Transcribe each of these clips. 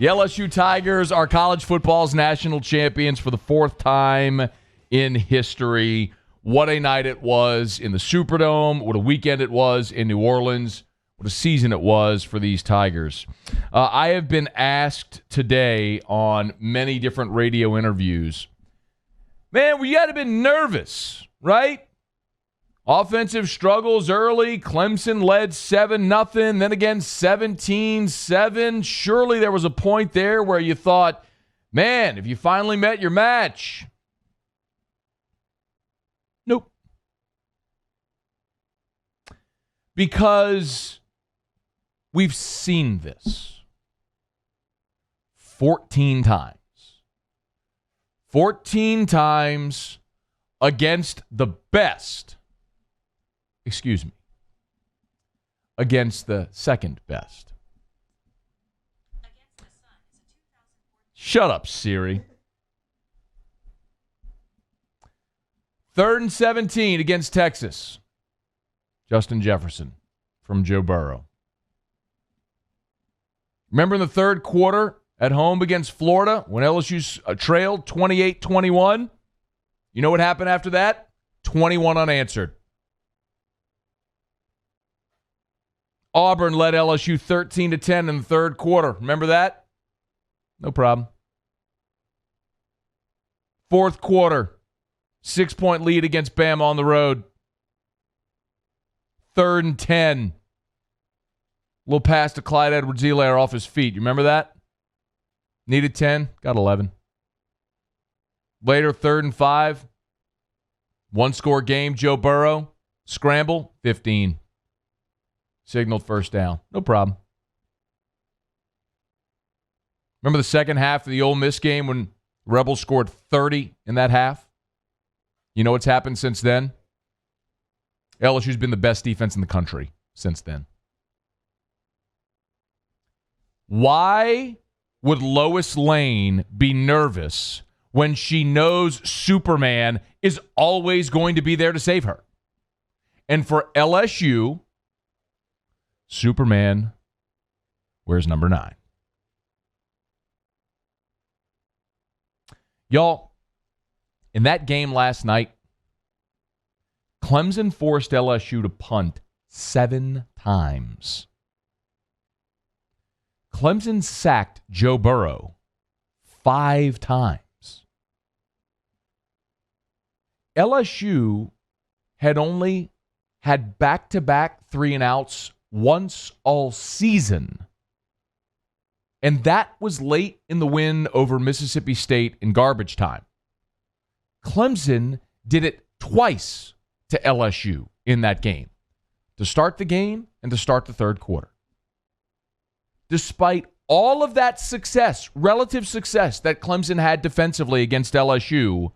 The LSU Tigers are college football's national champions for the fourth time in history. What a night it was in the Superdome. What a weekend it was in New Orleans. What a season it was for these Tigers. I have been asked today on many different radio interviews, man, we got to be nervous, right? Offensive struggles early. Clemson led 7-0, then again 17-7. Surely there was a point there where you thought, man, have you finally met your match? Nope. Because we've seen this 14 times. 14 times against the best. Excuse me. Against the second best. Shut up, Siri. 3rd and 17 against Texas. Justin Jefferson from Joe Burrow. Remember in the third quarter at home against Florida when LSU trailed 28-21? You know what happened after that? 21 unanswered. Auburn led LSU 13-10 in the third quarter. Remember that? No problem. Fourth quarter, 6-point lead against Bama on the road. 3rd and 10. Little pass to Clyde Edwards-Helaire off his feet. You remember that? Needed 10, got 11. Later, 3rd and 5. One-score game, Joe Burrow. Scramble, 15. Signaled first down. No problem. Remember the second half of the Ole Miss game when Rebels scored 30 in that half? You know what's happened since then? LSU's been the best defense in the country since then. Why would Lois Lane be nervous when she knows Superman is always going to be there to save her? And for LSU, Superman wears number 9. Y'all, in that game last night, Clemson forced LSU to punt 7 times. Clemson sacked Joe Burrow 5 times. LSU had only had back-to-back 3-and-outs once all season. And that was late in the win over Mississippi State in garbage time. Clemson did it twice to LSU in that game. To start the game and to start the third quarter. Despite all of that success, relative success that Clemson had defensively against LSU,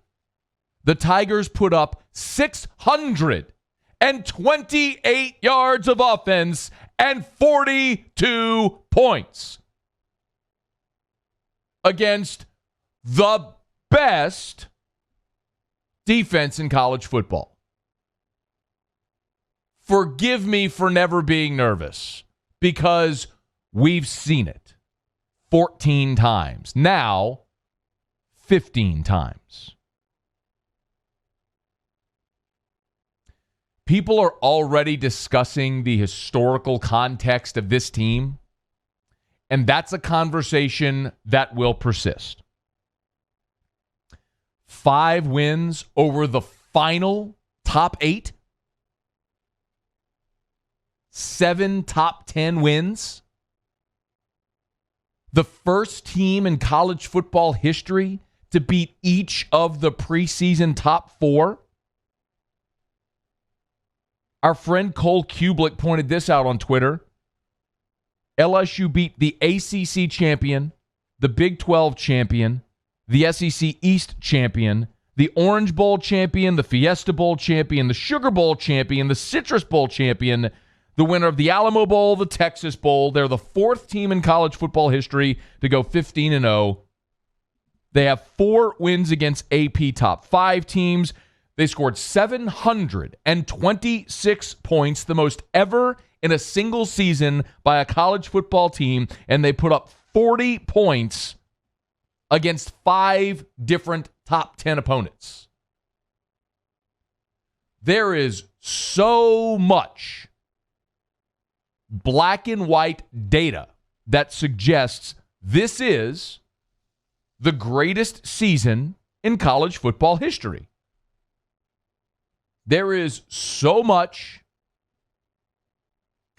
the Tigers put up 628 yards of offense and 42 points against the best defense in college football. Forgive me for never being nervous because we've seen it 14 times. Now, 15 times. People are already discussing the historical context of this team, and that's a conversation that will persist. 5 wins over the final top 8. 7 top 10 wins. The first team in college football history to beat each of the preseason top 4. Our friend Cole Kublick pointed this out on Twitter. LSU beat the ACC champion, the Big 12 champion, the SEC East champion, the Orange Bowl champion, the Fiesta Bowl champion, the Sugar Bowl champion, the Citrus Bowl champion, the winner of the Alamo Bowl, the Texas Bowl. They're the 4th team in college football history to go 15-0. They have 4 wins against AP top 5 teams. They scored 726 points, the most ever in a single season by a college football team, and they put up 40 points against 5 different top 10 opponents. There is so much black and white data that suggests this is the greatest season in college football history. There is so much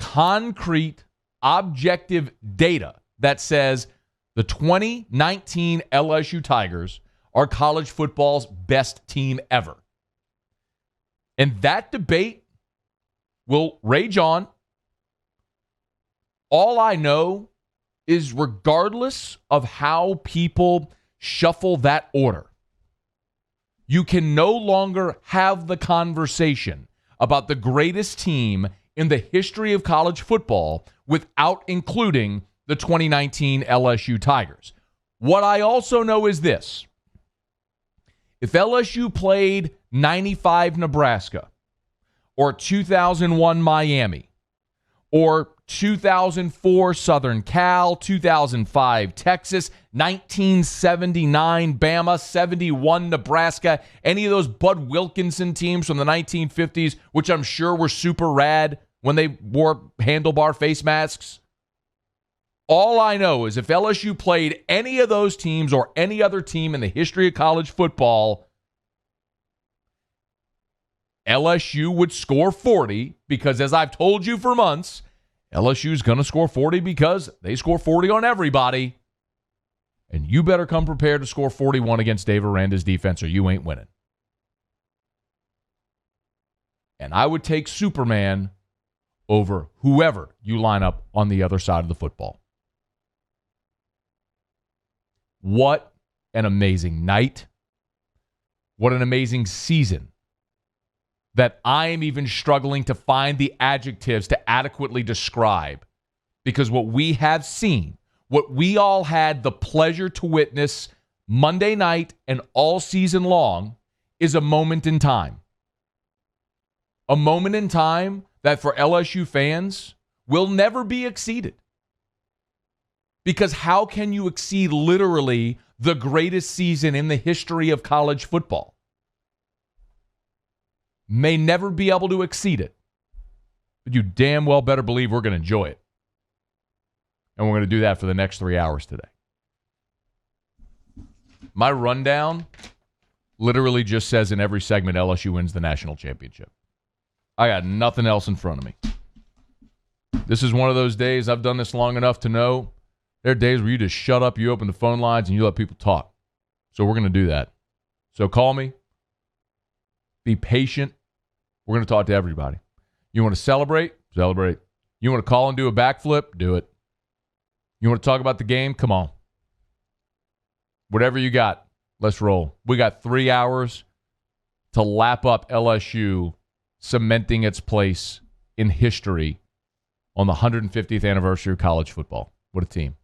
concrete, objective data that says the 2019 LSU Tigers are college football's best team ever. And that debate will rage on. All I know is regardless of how people shuffle that order, you can no longer have the conversation about the greatest team in the history of college football without including the 2019 LSU Tigers. What I also know is this. If LSU played 95 Nebraska or 2001 Miami or 2004 Southern Cal, 2005 Texas, 1979 Bama, 71 Nebraska, any of those Bud Wilkinson teams from the 1950s, which I'm sure were super rad when they wore handlebar face masks. All I know is if LSU played any of those teams or any other team in the history of college football, LSU would score 40 because, as I've told you for months, LSU's going to score 40 because they score 40 on everybody. And you better come prepared to score 41 against Dave Aranda's defense or you ain't winning. And I would take Superman over whoever you line up on the other side of the football. What an amazing night. What an amazing season that I am even struggling to find the adjectives to adequately describe. Because what we have seen, what we all had the pleasure to witness Monday night and all season long, is a moment in time. A moment in time that for LSU fans will never be exceeded. Because how can you exceed literally the greatest season in the history of college football? May never be able to exceed it. But you damn well better believe we're going to enjoy it. And we're going to do that for the next 3 hours today. My rundown literally just says in every segment LSU wins the national championship. I got nothing else in front of me. This is one of those days, I've done this long enough to know there are days where you just shut up, you open the phone lines, and you let people talk. So we're going to do that. So call me. Be patient. We're going to talk to everybody. You want to celebrate? Celebrate. You want to call and do a backflip? Do it. You want to talk about the game? Come on. Whatever you got, let's roll. We got 3 hours to lap up LSU cementing its place in history on the 150th anniversary of college football. What a team.